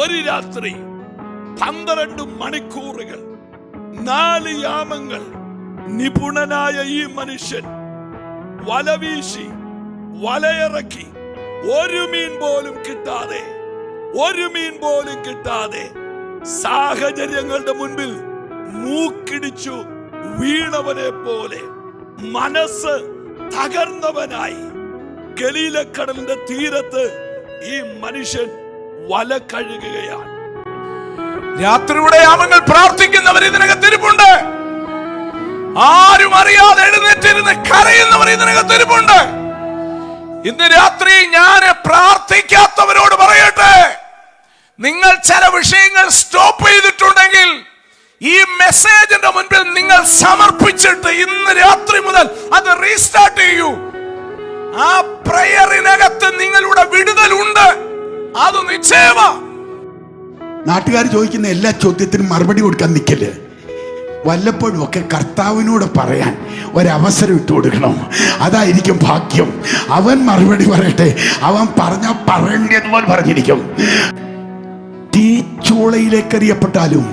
ഒരു രാത്രി 12 മണിക്കൂറുകൾ 4 യാമങ്ങൾ നിപുണനായ ഈ മനുഷ്യൻ വലവീശി വലയിറക്കി ഒരു മീൻ പോലും കിട്ടാതെ സാഹചര്യങ്ങളുടെ മുൻപിൽ മൂക്കിടിച്ചു വീണവനെ പോലെ മനസ്സ് തകർന്നവനായി ഗലീലക്കടലിന്റെ തീരത്ത് ഈ മനുഷ്യൻ വല കഴുകുകയാണ്. രാത്രിയുടെ യാമങ്ങൾ പ്രാർത്ഥിക്കുന്നവർ ഇതിനകത്തിരിപ്പുണ്ട്. ആരും അറിയാതെ എഴുന്നേറ്റിരുന്ന് കരയുന്നവർ ഇതിനകത്തിരിപ്പുണ്ട്. ഇന്ന് രാത്രി ഞാൻ പ്രാർത്ഥിക്കാത്തവരോട് പറയട്ടെ, നിങ്ങൾ ചില വിഷയങ്ങൾ സ്റ്റോപ്പ് ചെയ്തിട്ടുണ്ടെങ്കിൽ ഈ മെസ്സേജിന്റെ മുൻപിൽ നിങ്ങൾ സമർപ്പിച്ചിട്ട് ഇന്ന് രാത്രി മുതൽ അത് റീസ്റ്റാർട്ട് ചെയ്യൂ. ആ പ്രയറിനകത്ത് നിങ്ങളുടെ വിടുതലുണ്ട്, അത് നിശ്ചയമാ. നാട്ടുകാർ ചോദിക്കുന്ന എല്ലാ ചോദ്യത്തിനും മറുപടി കൊടുക്കാൻ നിൽക്കല്ലേ. വല്ലപ്പോഴും ഒക്കെ കർത്താവിനോട് പറയാൻ ഒരവസരം ഇട്ട് കൊടുക്കണം. അതായിരിക്കും ഭാഗ്യം. അവൻ മറുപടി പറയട്ടെ. അവൻ പറഞ്ഞാൽ പറയേണ്ടതുപോലെ പറഞ്ഞിരിക്കും. തീച്ചൂളയിലേക്ക് എറിയപ്പെട്ടാലും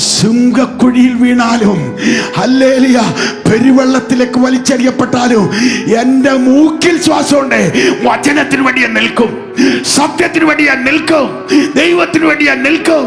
സിംഹക്കുഴിയിൽ വീണാലും ഹല്ലേലൂയ, പെരുവെള്ളത്തിലേക്ക് വലിച്ചെറിയപ്പെട്ടാലും എൻ്റെ മൂക്കിൽ ശ്വാസമുണ്ട്. വചനത്തിന് വേണ്ടി ഞാൻ നിൽക്കും, സത്യത്തിന് വേണ്ടി ഞാൻ നിൽക്കും, ദൈവത്തിന് വേണ്ടി ഞാൻ നിൽക്കും.